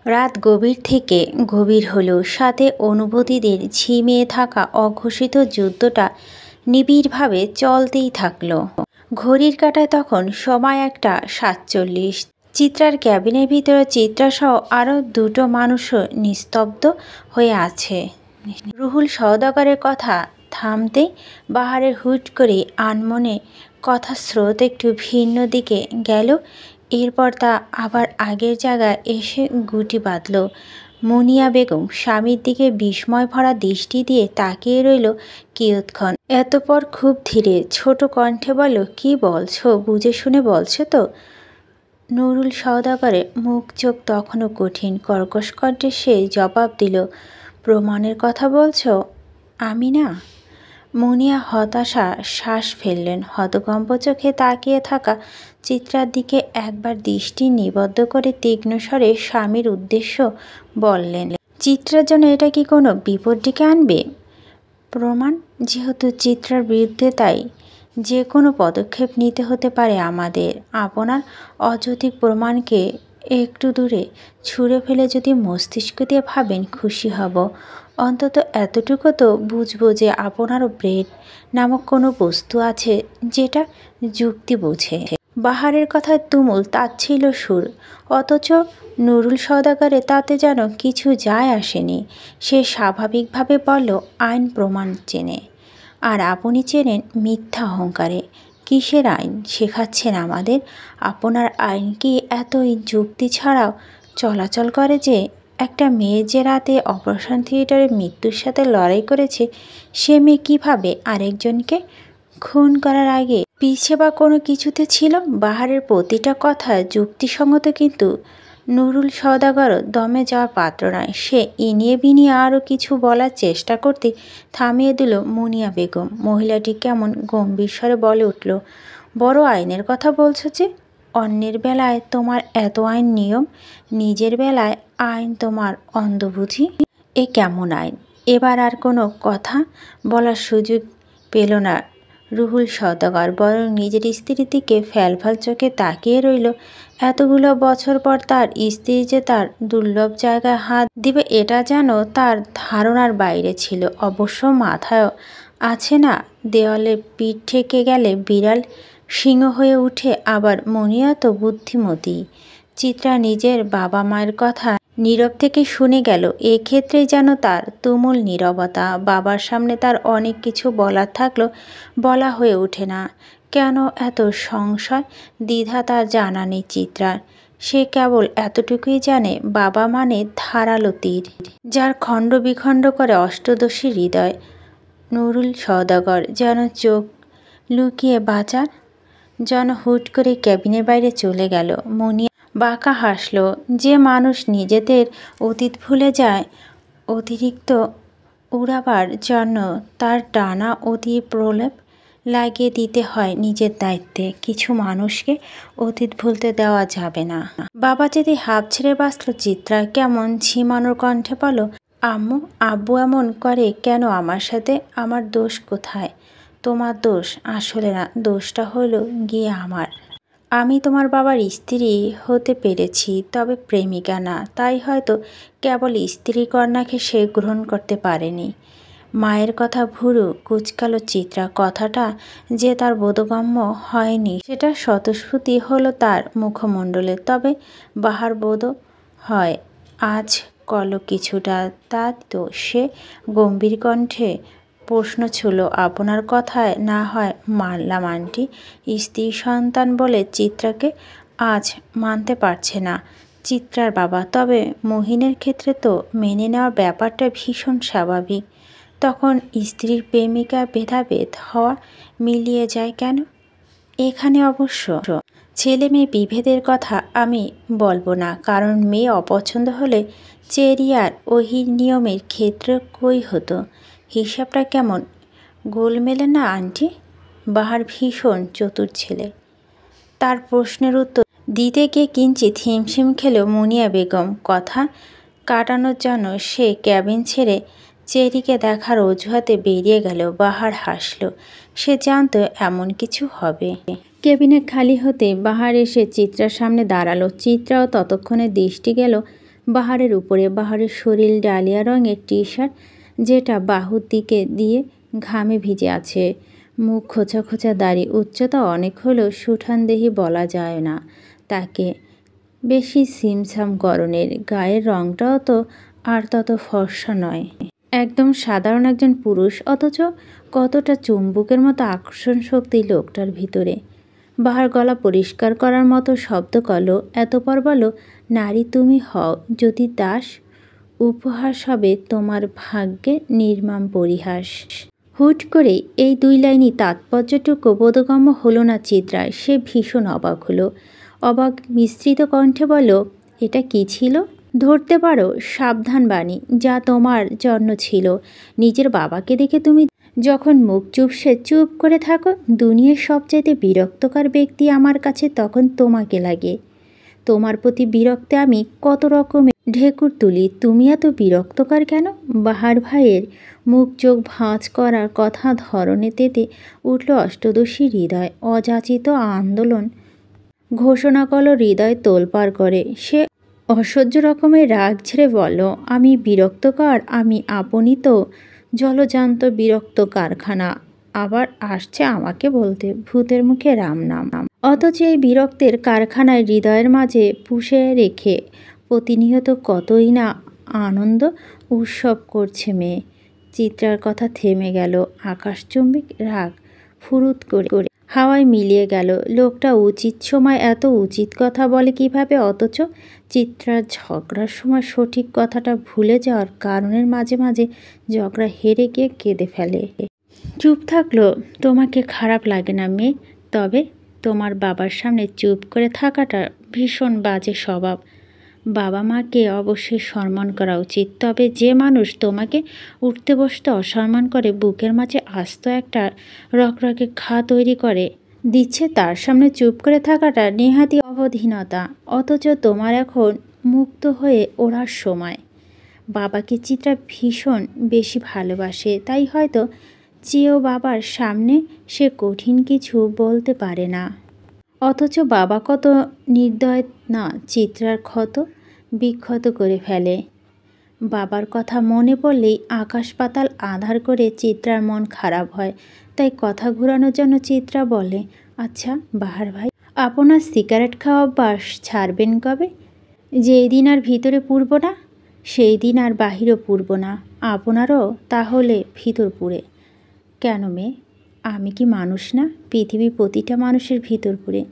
রাত গভীর থেকে গভীর হলো, সাথে অনুভূতিদের ঝিমিয়ে থাকা অঘোষিত যুদ্ধটা নিবিড়ভাবে চলতেই থাকলো। ঘড়ির কাঁটায় তখন সময় 1:47। চিত্রার ক্যাবিনের ভিতরে চিত্রাসহ আরও দুটো মানুষও নিস্তব্ধ হয়ে আছে। রুহুল সওদাগরের কথা থামতেই বাহারের হুট করে আনমনে কথার স্রোত একটু ভিন্ন দিকে গেল। এরপর তা আবার আগের জায়গায় এসে গুটি বাঁধল। মুনিয়া বেগম স্বামীর দিকে বিস্ময় ভরা দৃষ্টি দিয়ে তাকিয়ে রইল কিয়ৎক্ষণ। এতপর খুব ধীরে ছোট কণ্ঠে বলল, কি বলছো? বুঝে শুনে বলছো তো? নুরুল সওদাগরের মুখ চোখ তখনও কঠিন। কর্কশ কণ্ঠে সে জবাব দিল, প্রমাণের কথা বলছো? আমি না। মুনিয়া হতাশা শ্বাস ফেললেন। হতকম্প চোখে তাকিয়ে থাকা চিত্রার দিকে একবার দৃষ্টি নিবদ্ধ করে তীক্ষ্ণ স্বরে স্বামীর উদ্দেশ্য বললেন, চিত্রার জন্য এটা কি কোনো বিপদ ডেকে আনবে? প্রমাণ যেহেতু চিত্রার বিরুদ্ধে, তাই যে কোনো পদক্ষেপ নিতে হতে পারে আমাদের। আপনার অযৌক্তিক প্রমাণকে একটু দূরে ছুঁড়ে ফেলে যদি মস্তিষ্ক দিয়ে ভাবেন, খুশি হব। অন্তত এতটুকু তো বুঝবো যে আপনারও ব্রেন নামক কোনো বস্তু আছে যেটা যুক্তি বোঝে। বাহারের কথায় তুমুল তাচ্ছিল্য সুর, অথচ নুরুল সওদাগরে তাতে যেন কিছু যায় আসেনি। সে স্বাভাবিকভাবে বলল, আইন প্রমাণ চেনে, আর আপনি চেনেন মিথ্যা অহংকারে। কিসের আইন শেখাচ্ছেন আমাদের? আপনার আইন কি এত যুক্তি ছাড়াও চলাচল করে যে একটা মেয়ে যে রাতে অপারেশন থিয়েটারে মৃত্যুর সাথে লড়াই করেছে, সে মেয়ে কীভাবে আরেকজনকে খুন করার আগে পিছে বা কোনো কিছুতে ছিল? বাহারের প্রতিটা কথা যুক্তিসঙ্গত, কিন্তু নুরুল সওদাগর দমে যাওয়ার পাত্র নয়। সে ইনিয়ে বিনিয়ে আরও কিছু বলার চেষ্টা করতে থামিয়ে দিল মুনিয়া বেগম। মহিলাটি কেমন গম্ভীর স্বরে বলে উঠল, বড় আইনের কথা বলছো যে? অন্যের বেলায় তোমার এত আইন নিয়ম, নিজের বেলায় আইন তোমার অন্ধ বুঝি? এ কেমন আইন? এবার আর কোনো কথা বলার সুযোগ পেল না রুহুল সওদাগর, বরং নিজের স্ত্রীর দিকে ফ্যালফ্যাল চোখে তাকিয়ে রইল। এতগুলো বছর পর তার স্ত্রী যে তার দুর্লভ জায়গায় হাত দিবে, এটা যেন তার ধারণার বাইরে ছিল। অবশ্য মাথায় আছে না, দেওয়ালে পিঠ ঠেকে গেলে বিড়াল সিংহ হয়ে উঠে। আবার মুনিয়া তো বুদ্ধিমতী। চিত্রা নিজের বাবা মায়ের কথা নীরব থেকে শুনে গেল। এক্ষেত্রে যেন তার তুমুল নীরবতা। বাবার সামনে তার অনেক কিছু বলার থাকলেও বলা হয়ে ওঠে না। কেন এত সংশয় দ্বিধা তার জানা নেই চিত্রার। সে কেবল এতটুকুই জানে, বাবা মানে ধারালো তীর, যার খণ্ড বিখণ্ড করে অষ্টদশী হৃদয়। নুরুল সওদাগর যেন চোখ লুকিয়ে বাঁচার যেন হুট করে ক্যাবিনের বাইরে চলে গেল। মুনিয়া বাঁকা হাসল। যে মানুষ নিজেদের অতীত ভুলে যায়, অতিরিক্ত উড়াবার জন্য তার ডানা অতি প্রলেপ লাগিয়ে দিতে হয় নিজের দায়িত্বে। কিছু মানুষকে অতীত ভুলতে দেওয়া যাবে না। বাবা যদি হাঁপ ছেড়ে বাঁচল। চিত্রা কেমন ঝিমানোর কণ্ঠে বলল, আম্মু, আব্বু এমন করে কেন আমার সাথে? আমার দোষ কোথায়? তোমার দোষ আসলে না, দোষটা হলো গিয়ে আমার। আমি তোমার বাবার স্ত্রী হতে পেরেছি, তবে প্রেমিকা না। তাই হয়তো কেবল স্ত্রী কন্যাকে সে গ্রহণ করতে পারেনি। মায়ের কথা ভুরু কুচকালো চিত্রা। কথাটা যে তার বোধগম্য হয়নি সেটা স্বতঃস্ফূর্তি হলো তার মুখমণ্ডলে। তবে বাহার বোধ হয় আজ কল কিছুটা। তা তো সে গম্ভীর কণ্ঠে প্রশ্ন ছিল, আপনার কথায় না হয় মানলাম আন্টি, স্ত্রী সন্তান বলে চিত্রাকে আজ মানতে পারছে না চিত্রার বাবা। তবে মহিনের ক্ষেত্রে তো মেনে নেওয়ার ব্যাপারটা ভীষণ স্বাভাবিক। তখন স্ত্রীর প্রেমিকা ভেদাভেদ হওয়া মিলিয়ে যায় কেন? এখানে অবশ্য ছেলে মেয়ে বিভেদের কথা আমি বলবো না, কারণ মেয়ে অপছন্দ হলে চেরিয়ার ওহির নিয়মের ক্ষেত্রে কই হতো। হিসাবটা কেমন গোলমেলে না আন্টি? বাহার ভীষণ চতুর ছেলে। তার প্রশ্নের উত্তর দিতে গিয়ে কিঞ্চিত হিমশিম খেল মুনিয়া বেগম। কথা কাটানোর জন্য সে ক্যাবিন ছেড়ে চেরিকে দেখার অজুহাতে বেরিয়ে গেল। বাহার হাসল। সে জানত এমন কিছু হবে। কেবিনে খালি হতে বাহার এসে চিত্রার সামনে দাঁড়ালো। চিত্রাও ততক্ষণে দৃষ্টি গেল বাহারের উপরে বাহারের শরীর ডালিয়া রঙের টি শার্ট, যেটা বাহুর দিকে দিয়ে ঘামে ভিজে আছে। মুখ খোঁচা খোঁচা দাড়ি, উচ্চতা অনেক হলেও সুঠানদেহী বলা যায় না তাকে, বেশি সিমসাম গরনের। গায়ের রঙটাও তো আর তত ফর্সা নয়, একদম সাধারণ একজন পুরুষ, অথচ কতটা চুম্বকের মতো আকর্ষণ শক্তি লোকটার ভিতরে। বাহার গলা পরিষ্কার করার মতো শব্দ করলো, এতপর বলো, নারী তুমি হও যদি দাস, উপহাস হবে তোমার ভাগ্যে নির্মম পরিহাস। হুট করে এই 2 লাইনই তাৎপর্যটুকু বোধগম্য হলো না চিত্রার। সে ভীষণ অবাক হলো। অবাক মিশ্রিত কণ্ঠে বলল, এটা কি ছিল? ধরতে পারো সাবধান বাণী, যা তোমার জন্য ছিল। নিজের বাবাকে দেখে তুমি যখন মুখ চুপসে চুপ করে থাকো, দুনিয়ার সবচাইতে বিরক্তকর ব্যক্তি আমার কাছে তখন তোমাকে লাগে। তোমার প্রতি বিরক্তে আমি কত রকমের ঢেকুর তুলি, তুমি এত বিরক্তকর কেন? বাহার ভাইয়ের মুখ চোখ ভাঁজ করার কথা ধরনে তেতে উঠল অষ্টদশী হৃদয়। অযাচিত আন্দোলন ঘোষণা করল, হৃদয় তোলপাড় করে। সে অসহ্য রকমের রাগ ঝেড়ে বলল, আমি বিরক্তকর? আমি আপনি তো জলজান্ত বিরক্ত কারখানা, আবার আসছে আমাকে বলতে ভূতের মুখে রাম নাম। অথচ এই বিরক্তের কারখানায় হৃদয়ের মাঝে পুষে রেখে প্রতিনিয়ত কতই না আনন্দ উৎসব করছে মেয়ে। চিত্রার কথা থেমে গেল। আকাশচুম্বী রাগ ফুরুত করে হাওয়ায় মিলিয়ে গেল। লোকটা উচিত সময় এত উচিত কথা বলে কিভাবে? অথচ চিত্রার ঝগড়ার সময় সঠিক কথাটা ভুলে যাওয়ার কারণের মাঝে মাঝে ঝগড়া হেরে গিয়ে কেঁদে ফেলে। চুপ থাকলো তোমাকে খারাপ লাগে না মেয়ে, তবে তোমার বাবার সামনে চুপ করে থাকাটা ভীষণ বাজে স্বভাব। বাবা মাকে অবশ্যই সম্মান করা উচিত, তবে যে মানুষ তোমাকে উঠতে বসতে অসম্মান করে, বুকের মাঝে আস্ত একটা রকরকে ঘা তৈরি করে দিচ্ছে, তার সামনে চুপ করে থাকাটা নেহাতি অবধানতা। অথচ তোমার এখন মুক্ত হয়ে ওড়ার সময়। বাবাকে চিত্রা ভীষণ বেশি ভালোবাসে, তাই হয়তো চেয়েও বাবার সামনে সে কঠিন কিছু বলতে পারে না। অথচ বাবা কত নির্দয় না চিত্রার ক্ষত বিক্ষত করে ফেলে। বাবার কথা মনে পড়লেই আকাশ পাতাল আঁধার করে চিত্রার মন খারাপ হয়। তাই কথা ঘুরানোর জন্য চিত্রা বলে, আচ্ছা বাহার ভাই, আপনার সিগারেট খাওয়া অভ্যাস ছাড়বেন কবে? যেই দিন আর ভিতরে পুরব না, সেই দিন আর বাহিরও পুরব না। আপনারও তাহলে ভিতর পুরে। কেন মেয়ে, আমি কি মানুষ না? পৃথিবী প্রতিটা মানুষের ভিতর পুরে,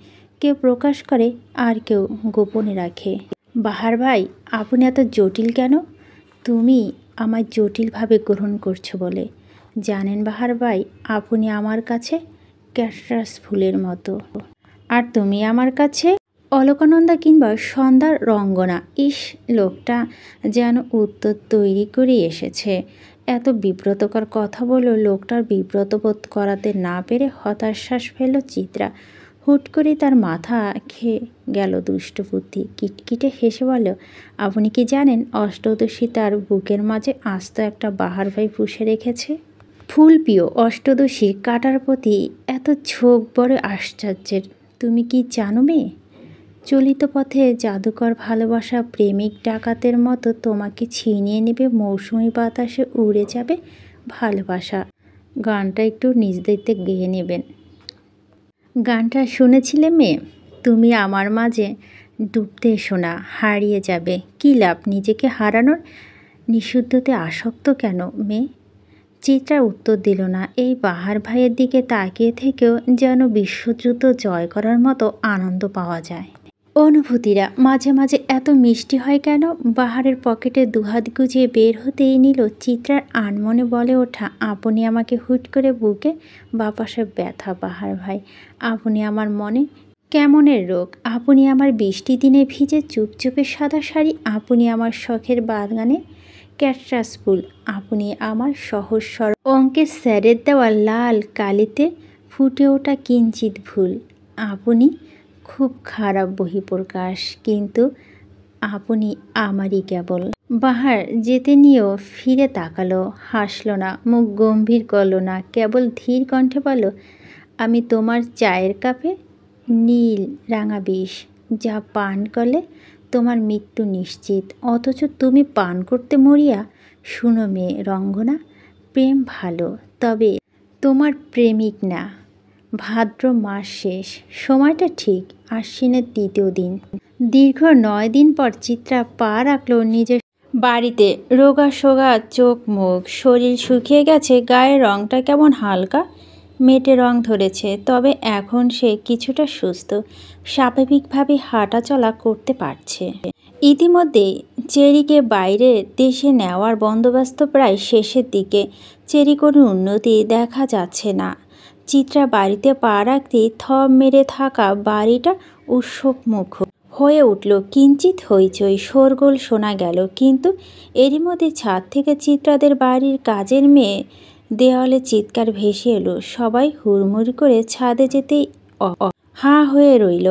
কেউ প্রকাশ করে আর কেউ গোপনে রাখে। বাহার ভাই, আপনি এত জটিল কেন? তুমি আমায় জটিলভাবে গ্রহণ করছো বলে। জানেন বাহার ভাই, আপনি আমার কাছে ক্যাকটাস ফুলের মতো, আর তুমি আমার কাছে অলকানন্দা কিংবা সন্ধ্যার রঙ্গনা। ইস, লোকটা যেন উত্তর তৈরি করে এসেছে। এত বিব্রতকর কথা বলল। লোকটার বিব্রত বোধ করাতে না পেরে হতাশ্বাস ফেলল চিত্রা। হুট করে তার মাথা খেয়ে গেল দুষ্ট বুদ্ধি। কিটকিটে হেসে বলল, আপনি কি জানেন অষ্টদশী তার বুকের মাঝে আস্ত একটা বাহার ভাই পুষে রেখেছে? ফুল প্রিয় অষ্টদশী কাটার প্রতি এত ঝোঁক বড় আশ্চর্যের। তুমি কি জানো মেয়ে? চলিত পথে জাদুকর ভালোবাসা প্রেমিক ডাকাতের মতো তোমাকে ছিনিয়ে নেবে, মৌসুমি বাতাসে উড়ে যাবে ভালোবাসা। গানটা একটু নিজ দায়িত্বে গেয়ে নেবেন। গানটা শুনেছিলে মেয়ে? তুমি আমার মাঝে ডুবতে এসো না, হারিয়ে যাবে। কী লাভ নিজেকে হারানোর? নিশুদ্ধতে আসক্ত কেন মেয়ে? চিত্রা উত্তর দিল না। এই বাহার ভাইয়ের দিকে তাকিয়ে থেকেও যেন বিশ্বযুদ্ধ জয় করার মতো আনন্দ পাওয়া যায়। অনুভূতিরা মাঝে মাঝে এত মিষ্টি হয় কেন? বাহারের পকেটে দুহাত গুজিয়ে বের হতেই নিল চিত্রার আনমনে বলে ওঠা, আপনি আমাকে হুট করে বুকে বাপাসে ব্যথা। বাহার ভাই, আপনি আমার মনে কেমনের রোগ। আপনি আমার বৃষ্টি দিনে ভিজে চুপচুপে সাদা শাড়ি। আপনি আমার শখের বাগানে ক্যাকটাস ফুল। আপনি আমার সহজ সরল অঙ্কের স্যারের দেওয়া লাল কালিতে ফুটে ওঠা কিঞ্চিত ভুল। আপনি খুব খারাপ বহিঃপ্রকাশ, কিন্তু আপনি আমারই কেবল। বাহার যেতে নিয়েও ফিরে তাকালো, হাসলো না, মুখ গম্ভীর করল না, কেবল ধীর কণ্ঠে বলল, আমি তোমার চায়ের কাপে নীল রাঙা বিষ, যা পান করলে তোমার মৃত্যু নিশ্চিত, অথচ তুমি পান করতে মরিয়া। শুনো মেয়ে রঙ্গনা, প্রেম ভালো, তবে তোমার প্রেমিক না। ভাদ্র মাস শেষ, সময়টা ঠিক আশ্বিনের 3য় দিন। দীর্ঘ 9 দিন পর চিত্রা পা রাখল নিজের বাড়িতে। রোগা সোগা চোখ মুখ, শরীর শুকিয়ে গেছে, গায়ের রংটা কেমন হালকা মেটে রং ধরেছে। তবে এখন সে কিছুটা সুস্থ, স্বাভাবিকভাবে হাঁটা চলা করতে পারছে। ইতিমধ্যে চেরিকে বাইরের দেশে নেওয়ার বন্দোবস্ত প্রায় শেষের দিকে। চেরি কোনো উন্নতি দেখা যাচ্ছে না। চিত্রা বাড়িতে পা রাখতেই থম মেরে থাকা বাড়িটা উৎসবমুখ হয়ে উঠল। কিঞ্চিত হইচই শোরগোল শোনা গেল, কিন্তু এরই মধ্যে ছাদ থেকে চিত্রাদের বাড়ির কাজের মেয়ে দেওয়ালে চিৎকার ভেসে এলো। সবাই হুড়মুড় করে ছাদে যেতেই হাঁ হয়ে রইল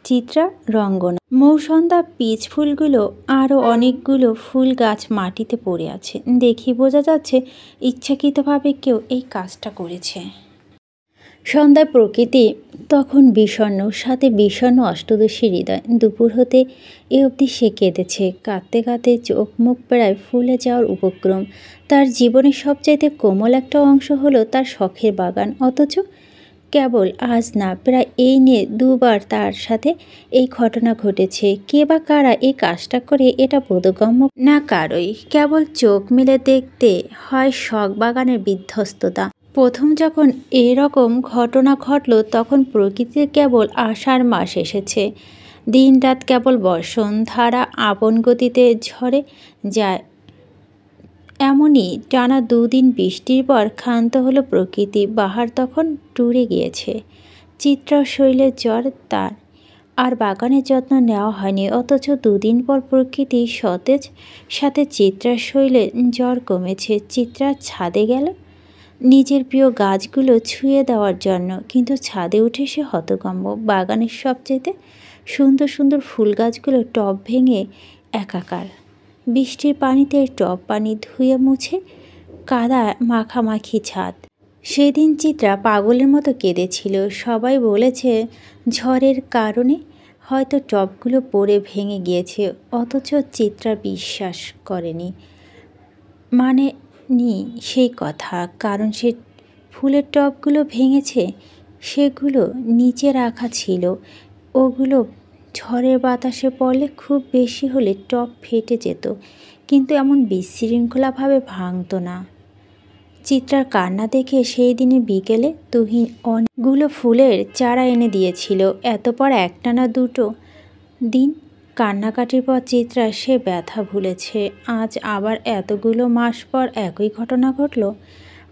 চিত্রা রঙ্গনা। মৌসন্ধ্যা পিচ ফুলগুলো আরও অনেকগুলো ফুল গাছ মাটিতে পড়ে আছে। দেখি বোঝা যাচ্ছে ইচ্ছাকৃতভাবে কেউ এই কাজটা করেছে। সন্ধ্যায় প্রকৃতি তখন বিষণ্ণ, সাথে বিষণ্ণ অষ্টদশী হৃদয়। দুপুর হতে এ অবধি সে কেঁদেছে, কাঁদতে কাঁদতে চোখ মুখ প্রায় ফুলে যাওয়ার উপক্রম। তার জীবনের সবচাইতে কোমল একটা অংশ হলো তার শখের বাগান, অথচ কেবল আজ না, প্রায় এই নিয়ে 2বার তার সাথে এই ঘটনা ঘটেছে। কে বা কারা এই কাজটা করে এটা বোধগম্য না কারোই। কেবল চোখ মেলে দেখতে হয় শখ বাগানের বিধ্বস্ততা। প্রথম যখন এরকম ঘটনা ঘটল তখন প্রকৃতির কেবল আষাঢ় মাস এসেছে। দিন রাত কেবল বর্ষণ ধারা আপন গতিতে ঝরে যায়। এমনই টানা 2 দিন বৃষ্টির পর ক্ষান্ত হলো প্রকৃতি। বাহার তখন টুরে গিয়েছে। চিত্রার শরীরে জ্বর, তার আর বাগানের যত্ন নেওয়া হয়নি। অথচ 2 দিন পর প্রকৃতি সতেজ, সাথে চিত্রার শরীরে জ্বর কমেছে। চিত্রা ছাদে গেল নিজের প্রিয় গাছগুলো ছুঁয়ে দেওয়ার জন্য, কিন্তু ছাদে উঠে সে হতভম্ব। বাগানের সবচেয়ে সুন্দর সুন্দর ফুল গাছগুলো টব ভেঙে একাকার। বৃষ্টির পানিতে টব পানি ধুয়ে মুছে কাদা মাখামাখি ছাদ। সেদিন চিত্রা পাগলের মতো কেঁদেছিল। সবাই বলেছে ঝড়ের কারণে হয়তো টবগুলো পড়ে ভেঙে গিয়েছে, অথচ চিত্রা বিশ্বাস করেনি, মানে নি সেই কথা। কারণ সে ফুলের টবগুলো ভেঙেছে, সেগুলো নিচে রাখা ছিল। ওগুলো ঝড়ের বাতাসে পড়লে খুব বেশি হলে টব ফেটে যেত, কিন্তু এমন বিশৃঙ্খলাভাবে ভাঙত না। চিত্রার কান্না দেখে সেই দিনের বিকেলে তুহিন অনেকগুলো ফুলের চারা এনে দিয়েছিল। এতপর একটানা 2 দিন কান্নাকাটির পর চিত্রা সে ব্যথা ভুলেছে। আজ আবার এতগুলো মাস পর একই ঘটনা ঘটল।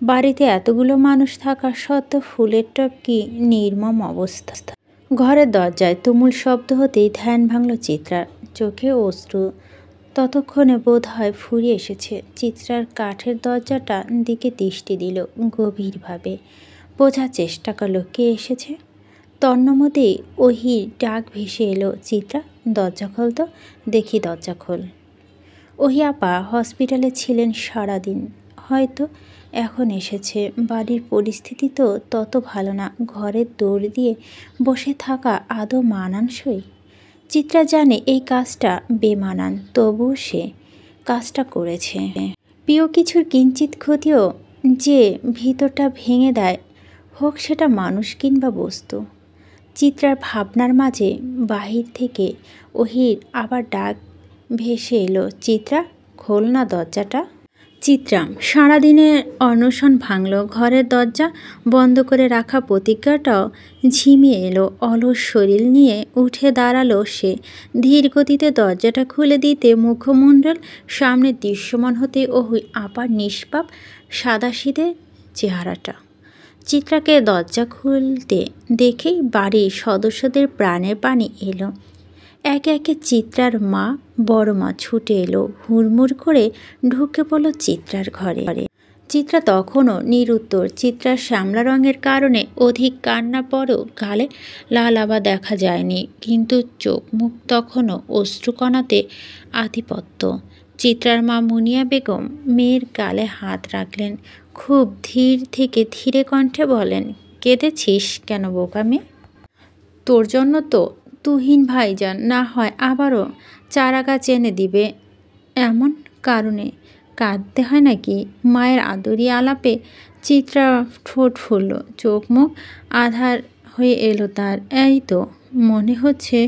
বাড়িতে এতগুলো মানুষ থাকা সত্ত্বেও ফুলের টব কি নির্মম অবস্থা। ঘরের দরজায় তুমুল শব্দ হতেই ধ্যান ভাঙল চিত্রার, চোখে অশ্রু। ততক্ষণে বোধ হয় ফুরিয়ে এসেছে। চিত্রার কাঠের দরজাটার দিকে দৃষ্টি দিল গভীরভাবে, বোঝার চেষ্টা করলো কে এসেছে। তন্মধ্যেই ওহির ডাক ভেসে এলো, চিত্রা দরজা খোল তো। দেখি দরজা খোল। ওহি আপা হসপিটালে ছিলেন সারাদিন, হয়তো এখন এসেছে। বাড়ির পরিস্থিতি তো তত ভালো না, ঘরের দৌড় দিয়ে বসে থাকা আদৌ মানানসই। চিত্রা জানে এই কাজটা বেমানান, তবুও সে কাজটা করেছে। প্রিয় কিছুর কিঞ্চিত ক্ষতিও যে ভিতরটা ভেঙে দেয়, হোক সেটা মানুষ কিংবা বস্তু। চিত্রার ভাবনার মাঝে বাহির থেকে ওহির আবার ডাক ভেসে এলো, চিত্রা খোল না দরজাটা। চিত্রা সারাদিনের অনশন ভাঙল। ঘরের দরজা বন্ধ করে রাখা প্রতিজ্ঞাটাও ঝিমিয়ে এলো। অলস শরীর নিয়ে উঠে দাঁড়ালো সে। ধীর গতিতে দরজাটা খুলে দিতে মুখমণ্ডল সামনে দৃশ্যমান হতে ওহি আপার নিষ্পাপ সাদাসিধে চেহারাটা। চিত্রাকে দরজা খুলতে দেখেই বাড়ির সদস্যদের প্রাণের পানি এলো। একে একে চিত্রার মা, বড় মা ছুটে এলো। হুড়মুড় করে ঢুকে পড়ল চিত্রার ঘরে। চিত্রা তখনও নিরুত্তর। চিত্রার শ্যামলা রঙের কারণে অধিক কান্না পরেও গালে লাল আভা দেখা যায়নি, কিন্তু চোখ মুখ তখনও অশ্রুকণাতে আধিপত্য। চিত্রার মা মুনিয়া বেগম মেয়ের গালে হাত রাখলেন, খুব ধীর থেকে ধীরে কণ্ঠে বলেন, কেঁদেছিস কেন বোকা মেয়ে? তোর জন্য তো তুহিন ভাইজান না হয় আবারও চারা গাছ এনে দিবে এমন কারণে কাঁদতে হয় নাকি? মায়ের আদরি আলাপে চিত্রা ঠোঁট ফুলল, চোখ মুখ আধার হয়ে এলো তার। এই তো মনে হচ্ছে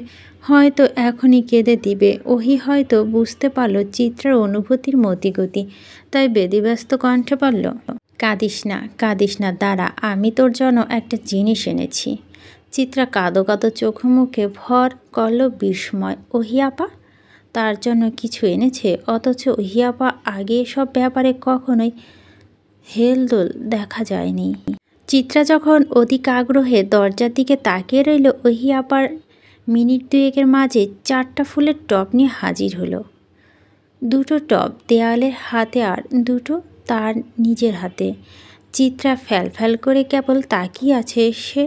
হয়তো এখনই কেঁদে দিবে। ওহি হয়তো বুঝতে পারল চিত্রার অনুভূতির মতিগতি, তাই বেদিব্যস্ত কণ্ঠে বলল, কাঁদিস না, দাঁড়া, আমি তোর জন্য একটা জিনিস এনেছি। চিত্রা কাঁদো কাঁদো চোখ মুখে ভর করল বিস্ময়। ওহি আপা তার জন্য কিছু এনেছে, অথচ ওহি আপা আগে এসব ব্যাপারে কখনোই হেলদোল দেখা যায়নি। চিত্রা যখন অধিক আগ্রহে দরজার দিকে তাকিয়ে রইল, ওহি আপার মিনিট দুয়েকের মাঝে 4টা ফুলের টব নিয়ে হাজির হলো। 2টো টব দেয়ালের হাতে আর 2টো তার নিজের হাতে। চিত্রা ফ্যাল করে কেবল তাকিয়ে আছে। সে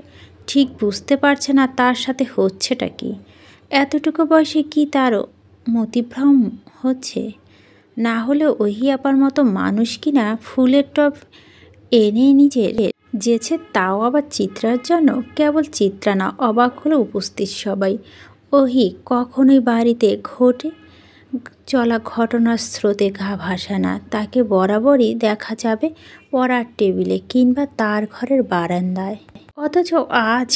ঠিক বুঝতে পারছে না তার সাথে হচ্ছেটা কি। এতটুকু বয়সে কি তারও মতিভ্রম হচ্ছে? না হলেও ওহি আপার মতো মানুষ কিনা ফুলের টব এনে নিজের যেছে, তাও আবার চিত্রার জন্য। কেবল চিত্রা না, অবাক হলো উপস্থিত সবাই। ওহি কখনোই বাড়িতে ঘটে চলা ঘটনার স্রোতে গা ভাসা না। তাকে বরাবরই দেখা যাবে পড়ার টেবিলে কিংবা তার ঘরের বারান্দায়। অথচ আজ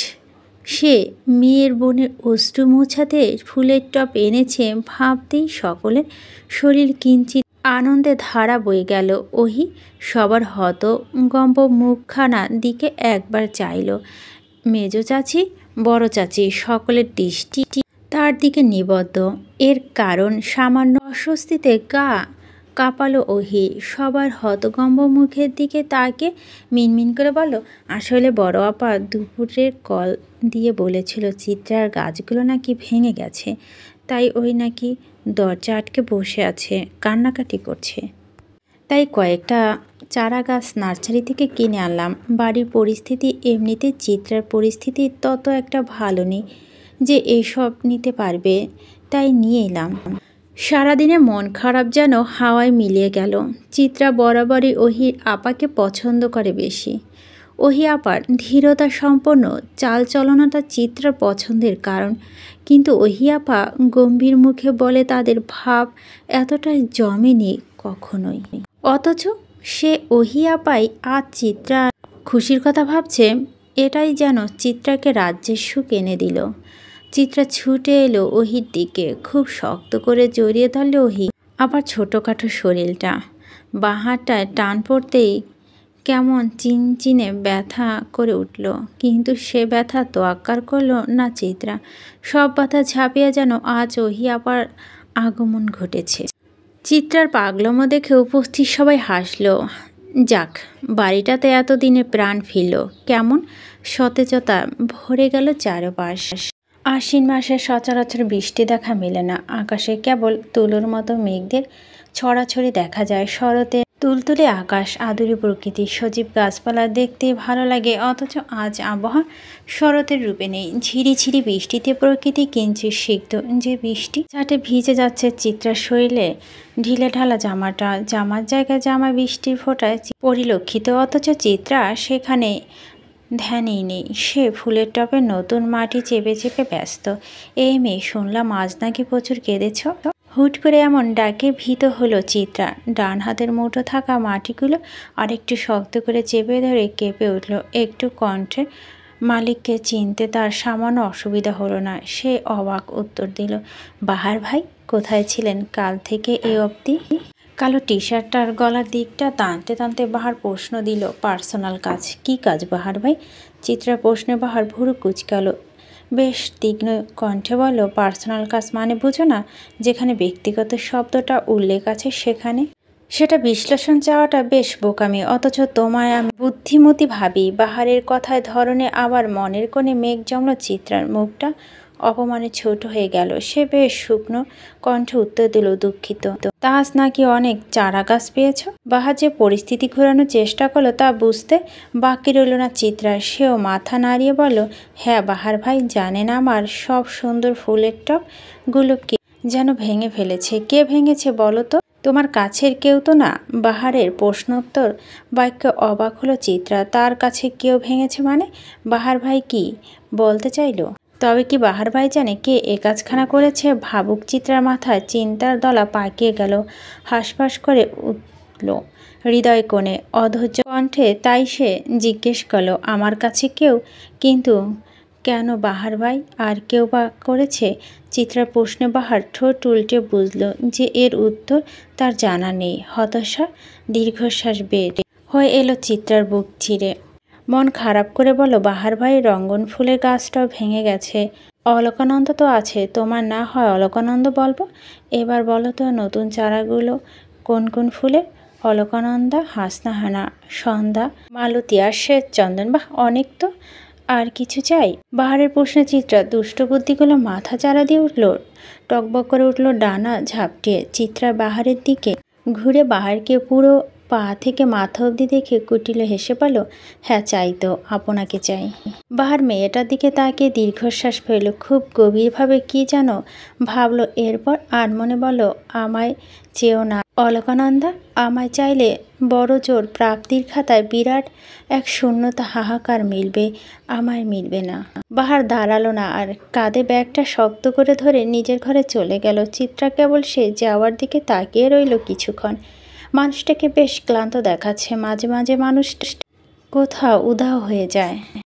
সে মেয়ের বোনের অশ্রু মোছাতে ফুলের টব এনেছে ভাবতেই সকলের শরীর কিঞ্চিত আনন্দে ধারা বয়ে গেল। ওহি সবার হতগম্ব মুখখানা দিকে একবার চাইল। মেজ চাচি, বড় চাচি সকলের দৃষ্টি তার দিকে নিবদ্ধ। এর কারণ সামান্য অস্বস্তিতে গা কাঁপালো ওহি। সবার হতগম্ব মুখের দিকে তাকে মিনমিন করে বলল, আসলে বড় আপা দুপুরের কল দিয়ে বলেছিল চিত্রার গাছগুলো নাকি ভেঙে গেছে, তাই ওই নাকি দরজা আটকে বসে আছে, কান্নাকাটি করছে। তাই কয়েকটা চারা গাছ নার্সারি থেকে কিনে আনলাম। বাড়ির পরিস্থিতি এমনিতে চিত্রার পরিস্থিতি তত একটা ভালো নেই যে এসব নিতে পারবে, তাই নিয়ে এলাম। সারাদিনে মন খারাপ যেন হাওয়ায় মিলিয়ে গেল। চিত্রা বরাবরই ওহি আপাকে পছন্দ করে বেশি। ওহি আপার ধীরতা সম্পন্ন চালচলনতা চিত্রার পছন্দের কারণ, কিন্তু ওহি আপা গম্ভীর মুখে বলে তাদের ভাব এতটাই জমেনি কখনোই। অথচ সে ওহি আপাই আজ চিত্রা খুশির কথা ভাবছে, এটাই যেন চিত্রাকে রাজ্যের সুখ এনে দিল। চিত্রা ছুটে এলো ওহির দিকে, খুব শক্ত করে জড়িয়ে ধরল ওহি। আবার ছোটোখাটো শরীরটা, বাঁ হাতটায় টান পড়তেই কেমন চিনচিনে ব্যথা করে উঠল, কিন্তু সে ব্যথা তোয়াক্কার করল না চিত্রা। সব ব্যথা ঝাঁপিয়ে যেন আজ ওহি আপার আগমন ঘটেছে। চিত্রার পাগলমো দেখে উপস্থিত সবাই হাসল। যাক, বাড়িটাতে এতদিনে প্রাণ ফিরল, কেমন সতেজতা ভরে গেল চারপাশ। আশ্বিন মাসে সচরাচর বৃষ্টি দেখা মেলে না। আকাশে কেবল তুলোর মতো মেঘদের ছড়াছড়ি দেখা যায়। শরতে তুলতুলে আকাশ, আদুরি প্রকৃতি, সজীব গাছপালা দেখতে ভালো লাগে, অথচ আজ আবহাওয়া শরতের রূপে নেই। ঝিরিঝিরি বৃষ্টিতে প্রকৃতি কিঞ্চিত সিক্ত। যে বৃষ্টি চাটে ভিজে যাচ্ছে চিত্রার শরীরে ঢিলে ঢালা জামাটা, জামার জায়গায় জামা বৃষ্টির ফোঁটায় পরিলক্ষিত, অথচ চিত্রা সেখানে ধ্যানেই নেই। সে ফুলের টবে নতুন মাটি চেপে চেপে ব্যস্ত। এই মেয়ে, শুনলাম আজ নাকি প্রচুর কেঁদেছ। হুট করে এমন ডাকে ভীত হলো চিত্রা। ডান হাতের মুঠো থাকা মাটিগুলো আরেকটু শক্ত করে চেপে ধরে কেঁপে উঠল। একটু কণ্ঠে মালিককে চিনতে তার সামান্য অসুবিধা হলো না। সে অবাক উত্তর দিল, বাহার ভাই কোথায় ছিলেন কাল থেকে এ অবধি? কালো টি শার্টটার গলার দিকটা টানতে টানতে বাহার প্রশ্ন দিল, পার্সোনাল কাজ। কি কাজ বাহার ভাই? চিত্রার প্রশ্নে বাহার ভুরু কুঁচকালো। বেশ তীক্ষ্ণ কণ্ঠে বলল, পার্সোনাল কাজ মানে বুঝো না? যেখানে ব্যক্তিগত শব্দটা উল্লেখ আছে সেখানে সেটা বিশ্লেষণ চাওয়াটা বেশ বোকামি, অথচ তোমায় আমি বুদ্ধিমতী ভাবি। বাহারের কথায় ধরনে আবার মনের কোণে মেঘ জমল। চিত্রার মুখটা অপমানে ছোট হয়ে গেল। সে বেশ শুকনো কণ্ঠে উত্তর দিল, দুঃখিত। তাজ নাকি অনেক চারা গাছ পেয়েছ? বাহার যে পরিস্থিতি ঘোরানোর চেষ্টা করলো তা বুঝতে বাকি রইল না চিত্রার। সেও মাথা নাড়িয়ে বলল, হ্যাঁ বাহার ভাই, জানেন আমার সব সুন্দর ফুলের টবগুলোকে যেন ভেঙে ফেলেছে। কে ভেঙেছে বলো তো? তোমার কাছের কেউ তো না? বাহারের প্রশ্নোত্তর বাক্যে অবাক হলো চিত্রা। তার কাছে কেউ ভেঙেছে মানে? বাহার ভাই কি বলতে চাইল? তবে কি বাহার ভাই জানে কে এ কাজখানা করেছে? ভাবুক চিত্রার মাথায় চিন্তার দলা পাকিয়ে গেল, হাঁসফাঁস করে উঠল হৃদয় কোণে অধৈর্য কণ্ঠে। তাই সে জিজ্ঞেস করল, আমার কাছে কেউ? কিন্তু কেন বাহার ভাই? আর কেউ বা করেছে? চিত্রার প্রশ্নে বাহার ঠোঁট উল্টে বুঝল যে এর উত্তর তার জানা নেই। হতাশা দীর্ঘশ্বাস বের হয়ে এলো চিত্রার বুক চিরে। মন খারাপ করে বলল, বাহার ভাই, রঙ্গন ফুলের গাছটাও ভেঙে গেছে। অলকানন্দ তো আছে, তোমার না হয় অলকানন্দ বলবো। এবার বলো তো নতুন চারাগুলো কোন কোন ফুলের? অলকানন্দা, হাসনাহানা, সন্ধ্যা, মালতী আর শ্বেত চন্দন। বাহ, অনেক তো। আর কিছু চাই? বাহারের প্রশ্নে চিত্রা দুষ্ট বুদ্ধিগুলো মাথা চারা দিয়ে উঠল, টকবক করে উঠল ডানা ঝাপটিয়ে। চিত্রা বাহারের দিকে ঘুরে বাহারকে পুরো পা থেকে মাথা অবধি দেখে কুটিলে হেসে বলল, হ্যাঁ চাই তো, আপনাকে চাই। বাহার মেয়েটার দিকে তাকিয়ে দীর্ঘশ্বাস ফেলল, খুব গভীরভাবে কি যেন ভাবল। এরপর আনমনে বলল, আমায় চেয়েও না অলকানন্দা। আমায় চাইলে বড় জোর প্রাপ্তির খাতায় বিরাট এক শূন্যতা হাহাকার মিলবে, আমায় মিলবে না। বাহার দাঁড়ালো না আর, কাঁধে ব্যাগটা শক্ত করে ধরে নিজের ঘরে চলে গেল। চিত্রা কেবল সে যাওয়ার দিকে তাকিয়ে রইল কিছুক্ষণ। মানুষটাকে বেশ ক্লান্ত দেখাচ্ছে। মাঝে মাঝে মানুষ কোথাও উধাও হয়ে যায়।